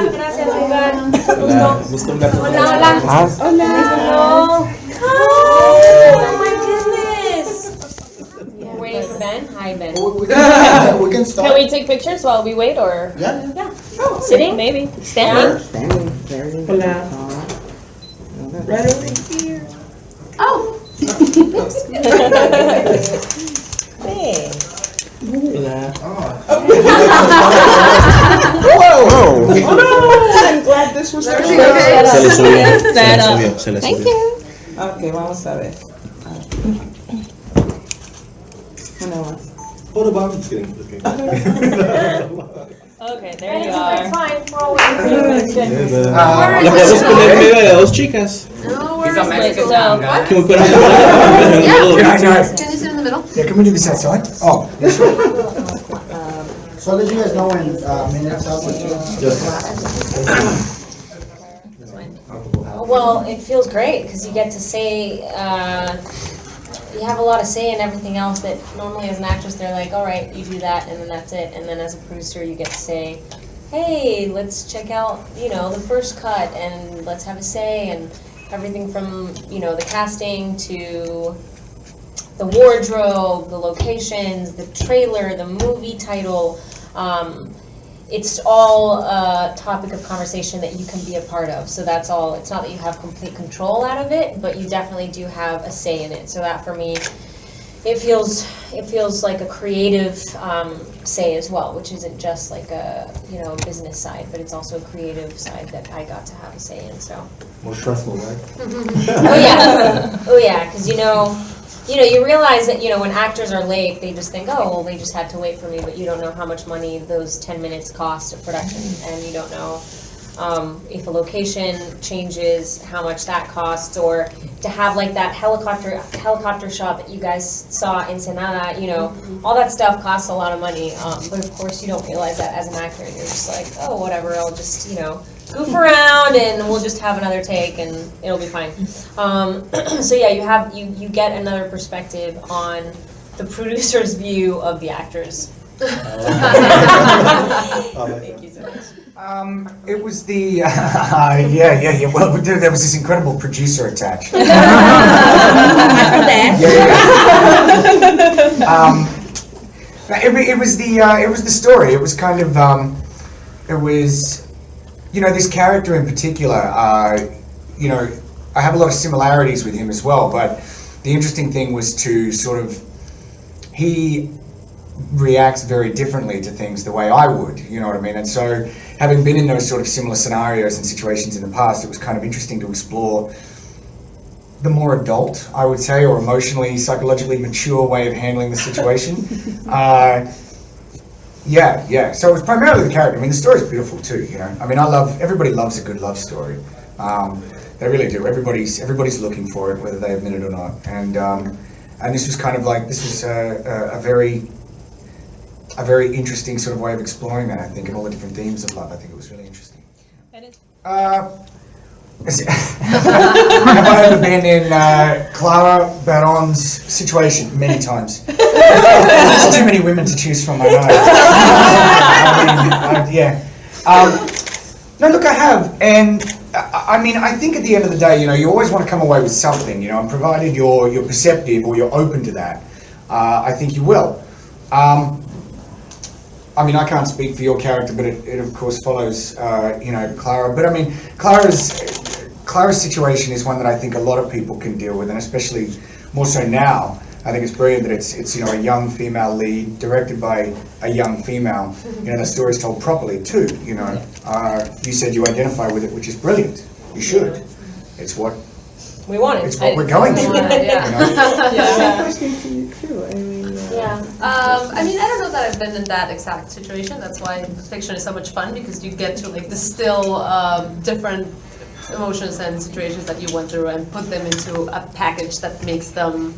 Gracias, Edgar. Gusto verte. Hola, hola. Hola. Oh my goodness. We're waiting for Ben. Hi, Ben. We can start. Can we take pictures while we wait, or Yeah. sitting? Maybe standing. Standing very Hola. tall. Right over here. Oh. Thanks. Hola. I'm glad this was there. Se le subió. Se le Thank subió. you. Ok, vamos a ver. Una más. Photo bomb. Just kidding. Okay, there you are. It's fine. We're all waiting for you. It's good. La podemos poner en medio de dos chicas. No He's a Mexican So, guy. Que me ponen en el middle. Can you sit in the middle? Yeah, can we do this outside? Oh, yeah, sure. So let you guys know when minutes out. well, it feels great because you get to say, you have a lot of say in everything else that normally as an actress they're like, all right, you do that and then that's it. And then as a producer you get to say, hey, let's check out, the first cut and let's have a say, and everything from, the casting to the wardrobe, the locations, the trailer, the movie title. It's all a topic of conversation that you can be a part of. So that's all. It's not that you have complete control out of it, but you definitely do have a say in it. So that for me, it feels like a creative say as well, which isn't just like a business side, but it's also a creative side that I got to have a say in. So. More stressful, right? Oh yeah, because you realize that when actors are late, they just think, oh well, they just had to wait for me, but you don't know how much money those 10 minutes cost of production, and you don't know if a location changes, how much that costs, or to have like that helicopter shot that you guys saw in Ensenada, all that stuff costs a lot of money, but of course you don't realize that as an actor. You're just like, oh whatever, I'll just goof around and we'll just have another take and it'll be fine. So yeah, you get another perspective on the producer's view of the actors. Thank you so much. It was the, yeah. Well, there was this incredible producer attached. Yeah. It was the story. It was kind of, this character in particular, I have a lot of similarities with him as well, but the interesting thing was to he reacts very differently to things the way I would, you know what I mean? And so, having been in those sort of similar scenarios and situations in the past, it was kind of interesting to explore the more adult, I would say, or emotionally, psychologically mature way of handling the situation. Yeah. So it was primarily the character. I mean, the story's beautiful too, I mean, everybody loves a good love story. They really do. Everybody's looking for it, whether they admit it or not. And this was kind of like, this was a very interesting sort of way of exploring that, I think, and all the different themes of love. I think it was really interesting. Have I ever been in Clara Baron's situation? Many times. There's too many women to choose from, I know. No, look, I have, and I mean, I think at the end of the day, you always want to come away with something, and provided you're perceptive or you're open to that, I think you will. I mean, I can't speak for your character, but it of course follows, Clara. But I mean, Clara's situation is one that I think a lot of people can deal with, and especially more so now. I think it's brilliant that it's a young female lead, directed by a young female. The story's told properly too. You said you identify with it, which is brilliant. You should. It's what we wanted. It's what we're going through. I mean, I don't know that I've been in that exact situation. That's why fiction is so much fun, because you get to distill different emotions and situations that you went through and put them into a package that makes them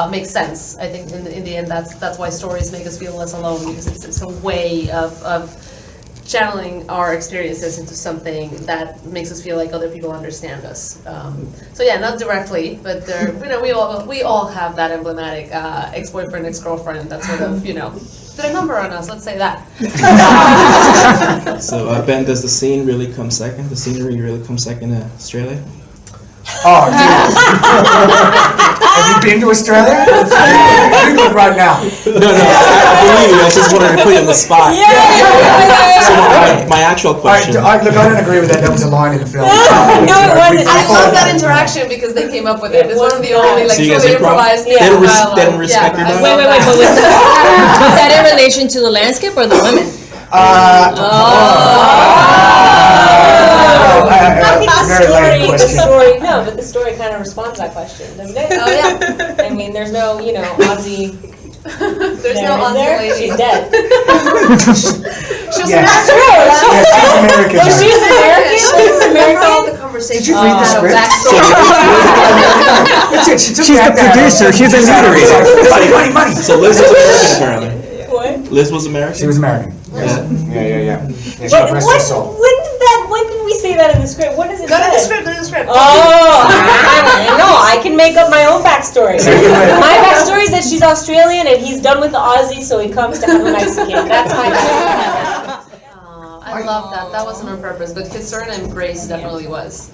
make sense. I think in the end, that's why stories make us feel less alone, because it's a way of channeling our experiences into something that makes us feel like other people understand us. So yeah, not directly, but there, we all have that emblematic ex-boyfriend, ex-girlfriend that sort of did a number on us. Let's say that. So Ben, does the scene really come second? The scenery really come second in Australia? Oh, dude. Have you been to Australia? Google it right now. No, I believe you. I just wanted to put you on the spot. So my actual question. Look, I don't agree with that. That was a line in the film. No, it wasn't. I love that interaction because they came up with it. It's one of the only So you guys truly improv? improvised. They don't dialogue. they don't respect your I dialogue? love Wait, that. but was that in relation to the landscape or the women? Very lame question. But the story kind of responds to that question, doesn't it? Oh yeah. I mean, there's no, Aussie. There's no is Aussie there? lady. She's dead. She was Yes. American. Yeah, she's American. She's American. She's American. All the conversation. Did you read the script? Backstory. That's it. She took She's the producer. She's a notary. Money. So Liz was American apparently. What? Liz was American? She was American. Yeah. Yeah. God rest her soul. When did we say that in the script? What does it Go to the say? script. Go to the script. I can make up my own backstory. My backstory is that she's Australian and he's done with the Aussie, so he comes to have a Mexican. That's my backstory. I love that. That wasn't on purpose, but his surname Grace definitely was.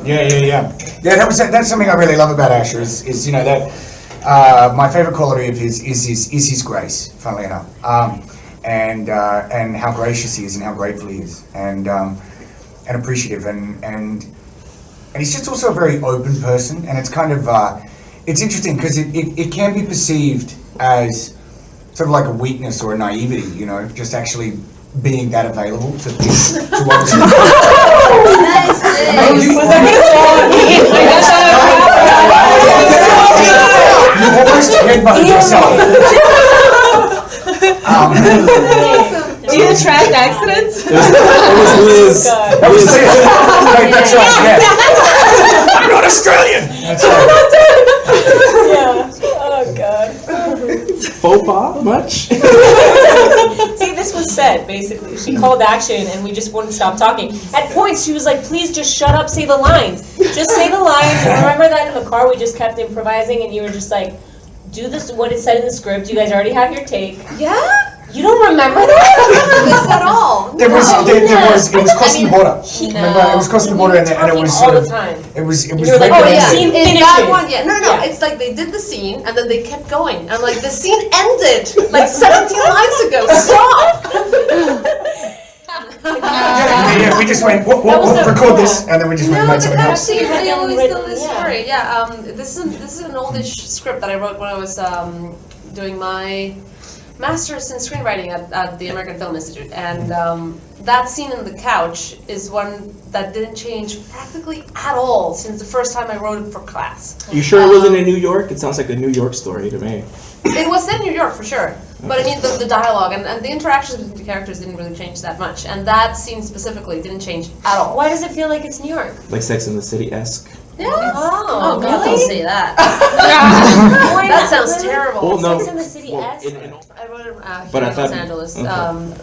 Yeah. That's something I really love about Asher is that my favorite quality of his is his grace. Funnily enough, and how gracious he is and how grateful he is and appreciative and he's just also a very open person, and it's kind of it's interesting because it can be perceived as sort of like a weakness or a naivety, just actually being that available to others. You almost headbutted yourself. Do you attract accidents? It was Liz. That was right, that's right, yeah. I'm not Australian. That's right. Oh God. Faux pas much? See, this was said basically. She called action, and we just wouldn't stop talking. At points, she was like, "Please, just shut up. Say the lines. Just say the lines." And remember that in the car, we just kept improvising, and you were just like, "Do this. What it said in the script. You guys already have your take." Yeah? You don't remember that? I don't remember this at all. It was crossing the border. Remember, it was crossing the border, and it was all sort the of, time. it was You were like, Oh right yeah, Scene in that finishes. one, yeah. No, Yeah. it's like they did the scene and then they kept going. I'm like, the scene ended like 17 lines ago. Stop! Yeah, we just went, That was we'll the- record this, and then we just went and No, made the something else. scene Yeah. they always tell this Yeah. story. Yeah, this is an oldish script that I wrote when I was doing my master's in screenwriting at the American Film Institute, and that scene on the couch is one that didn't change practically at all since the first time I wrote it for class. You sure it wasn't in New York? It sounds like a New York story to me. It was set in New York for sure, but I mean the dialogue and the interactions between the characters didn't really change that much, and that scene specifically didn't change at all. Why does it feel like it's New York? Like Sex and the City-esque. Yes. Oh, God, really? don't say that. Why That not? sounds Really? terrible. Well, no. Sex and the City-esque? I wrote it But here I in thought- Los Angeles. okay.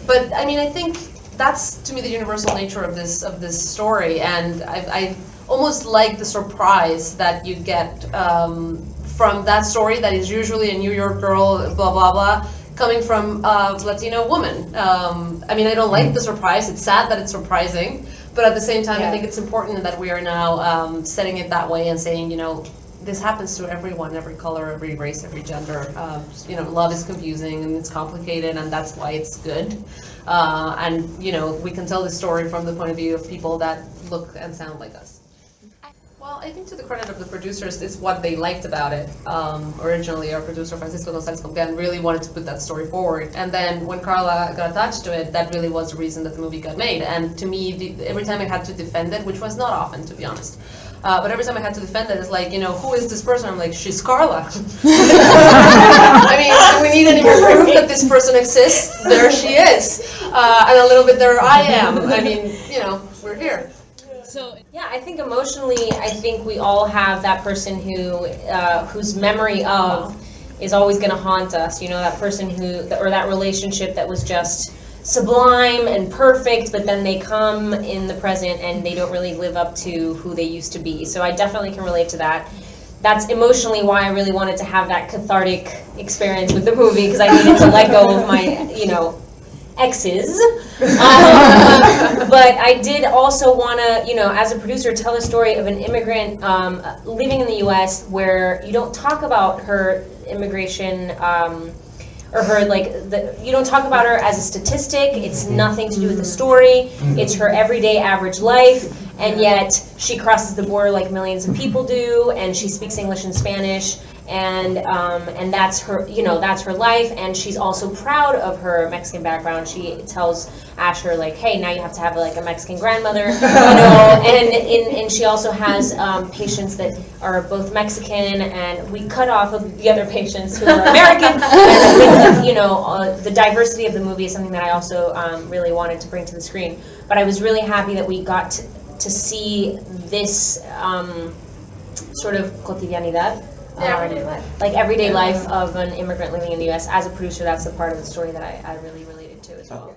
But I mean, I think that's to me the universal nature of this story, and I almost like the surprise that you get from that story that is usually a New York girl, blah blah blah, coming from a Latino woman. I mean, I don't like the surprise. It's sad that it's surprising, but at the same time, I think it's important that we are now setting it that way and saying, this happens to everyone, every color, every race, every gender. Love is confusing and it's complicated, and that's why it's good. And we can tell this story from the point of view of people that look and sound like us. Well, I think to the credit of the producers, it's what they liked about it. Originally, our producer, Francisco González-Compián, really wanted to put that story forward. And then when Karla got attached to it, that really was the reason that the movie got made. And to me, every time I had to defend it, which was not often, to be honest, but every time I had to defend it, it's like, who is this person? I'm like, she's Karla. I mean, do we need any more proof that this person exists? There she is. And a little bit there I am. I mean, we're here. So Yeah, I think emotionally, I think we all have that person whose memory of is always going to haunt us. That person or that relationship that was just sublime and perfect, but then they come in the present and they don't really live up to who they used to be. So I definitely can relate to that. That's emotionally why I really wanted to have that cathartic experience with the movie, because I needed to let go of my, exes. But I did also want to, as a producer, tell the story of an immigrant living in the U.S. where you don't talk about her immigration or her, you don't talk about her as a statistic. It's nothing to do with the story. It's her everyday average life, and yet she crosses the border like millions of people do, and she speaks English and Spanish, and that's her, that's her life, and she's also proud of her Mexican background. She tells Asher, like, hey, now you have to have like a Mexican grandmother, and she also has patients that are both Mexican, and we cut off of the other patients who are American. And with, the diversity of the movie is something that I also really wanted to bring to the screen. But I was really happy that we got to see this sort of cotidianidad. Like everyday life of an immigrant living in the U.S. As a producer, that's the part of the story that I really related to as well.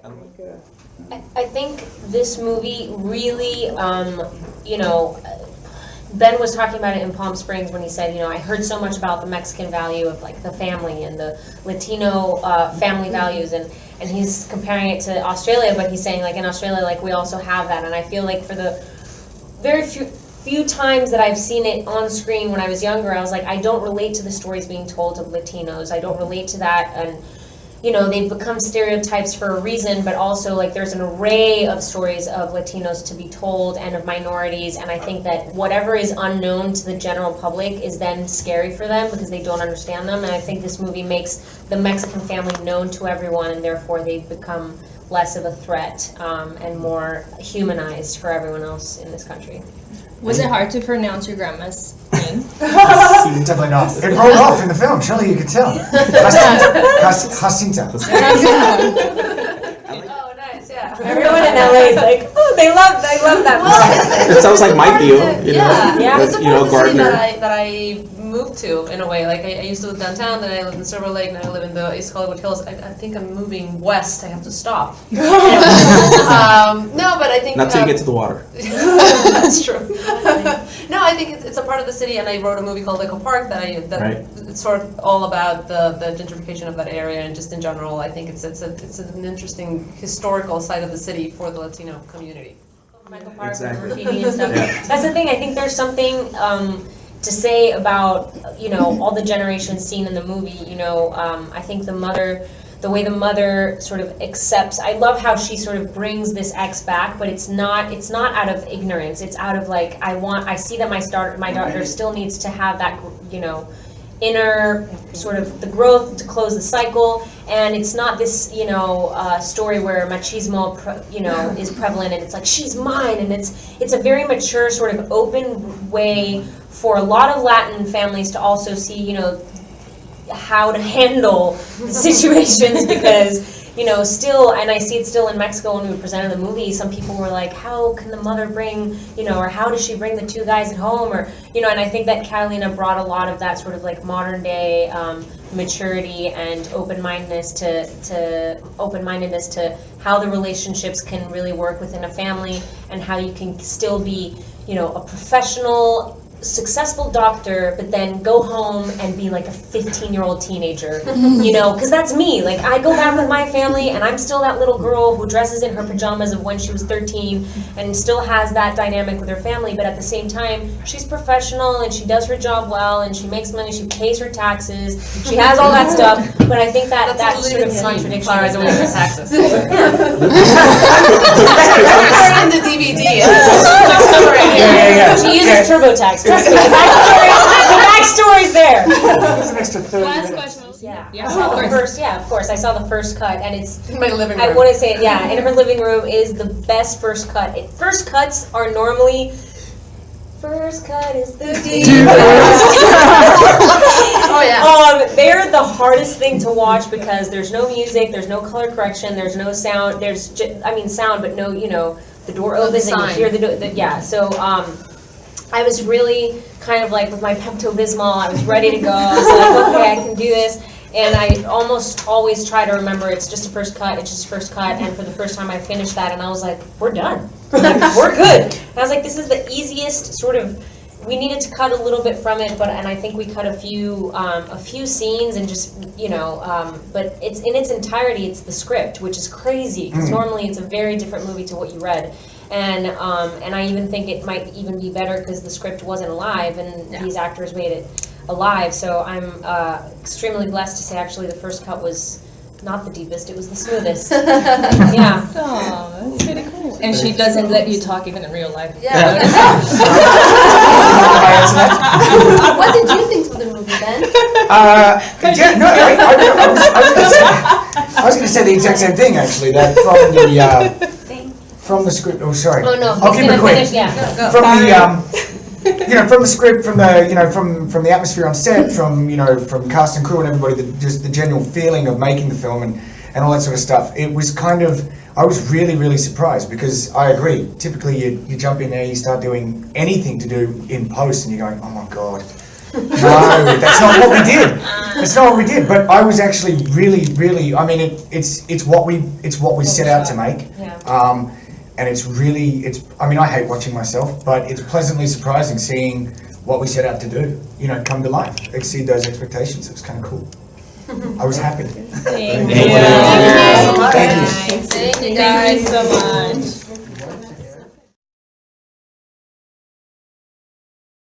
I think this movie really, Ben was talking about it in Palm Springs when he said, I heard so much about the Mexican value of like the family and the Latino family values, and he's comparing it to Australia, but he's saying like in Australia, like we also have that, and I feel like for the very few times that I've seen it on screen when I was younger, I was like, I don't relate to the stories being told of Latinos. I don't relate to that, and they've become stereotypes for a reason, but also like there's an array of stories of Latinos to be told and of minorities, and I think that whatever is unknown to the general public is then scary for them because they don't understand them, and I think this movie makes the Mexican family known to everyone, and therefore they've become less of a threat and more humanized for everyone else in this country. Was it hard to pronounce your grandma's name? Definitely not. It rolled off in the film. Surely you could tell. Jacinta. Oh, nice, yeah. Everyone in LA is like, oh, they love that movie. It sounds like my deal, Yeah. It's a part of the city Gardner. that I moved to in a way. Like I used to live downtown, then I lived in Silver Lake, now I live in the East Hollywood Hills. I think I'm moving west. I have to stop. No, but I think Not till you get to the water. that's true. No, I think it's a part of the city, and I wrote a movie called Echo Park that Right. it's sort of all about the gentrification of that area, and just in general, I think it's an interesting historical side of the city for the Latino community. Michael Park, Exactly. graffiti and stuff. Yeah. That's the thing. I think there's something to say about all the generations seen in the movie. I think the way the mother sort of accepts. I love how she sort of brings this ex back, but it's not out of ignorance. It's out of like I see that my daughter still needs to have that inner sort of the growth to close the cycle, and it's not this story where machismo is prevalent and it's like she's mine, and it's a very mature sort of open way for a lot of Latin families to also see how to handle the situations, because still, and I see it still in Mexico when we presented the movie, some people were like, how can the mother bring, or how does she bring the two guys at home, or, and I think that Catalina brought a lot of that sort of like modern day maturity and open-mindedness to how the relationships can really work within a family, and how you can still be, a professional, successful doctor, but then go home and be like a 15-year-old teenager, because that's me. Like, I go back with my family and I'm still that little girl who dresses in her pajamas of when she was 13 and still has that dynamic with her family, but at the same time, she's professional and she does her job well and she makes money, she pays her taxes, she has all that stuff, but I think that sort of contradiction Clara is doing her taxes. Yeah. In the DVD. She uses TurboTax. Trust me, the backstory's there. There's an extra 30 Last minutes. question. Yeah, Yeah, I saw of the course. first. Yeah, of course. I saw the first cut, and it's. In my living I room. want to say, yeah, in her living room is the best first cut. First cuts are normally. First cut is the deepest. Oh yeah. They're the hardest thing to watch because there's no music, there's no color correction, there's no sound. There's sound, but no, the door opens and you hear the door. Yeah, so I was really kind of like with my Pepto-Bismol, I was ready to go. I was like, okay, I can do this. and I almost always try to remember it's just a first cut, it's just a first cut, and for the first time I finished that and I was like, we're done. Like, we're good. And I was like, this is the easiest sort of, we needed to cut a little bit from it, and I think we cut a few scenes and just, but it's in its entirety, it's the script, which is crazy, because normally it's a very different movie to what you read. And I even think it might even be better because the script wasn't alive and these actors made it alive. So I'm extremely blessed to say actually the first cut was not the deepest, it was the smoothest. Yeah. Oh, that's pretty cool. And she doesn't let you talk even in real life. Yeah. What did you think of the movie, Ben? I was going to say the exact same thing actually. That from the script. Oh, sorry. Oh no, I'll keep it quick. finish, yeah. From the from the script, from the from the atmosphere on set, from cast and crew and everybody, just the general feeling of making the film and all that sort of stuff. It was kind of, I was really, really surprised because I agree. Typically, you jump in there, you start doing anything to do in post, and you're going, oh my god, no, that's not what we did. That's not what we did. But I was actually really, really. I mean, it's what we set out to make. Yeah. And it's I mean, I hate watching myself, but it's pleasantly surprising seeing what we set out to do, come to life, exceed those expectations. It was kind of cool. I was happy. Thank you. Thank you. Thank you guys. Thank you so much.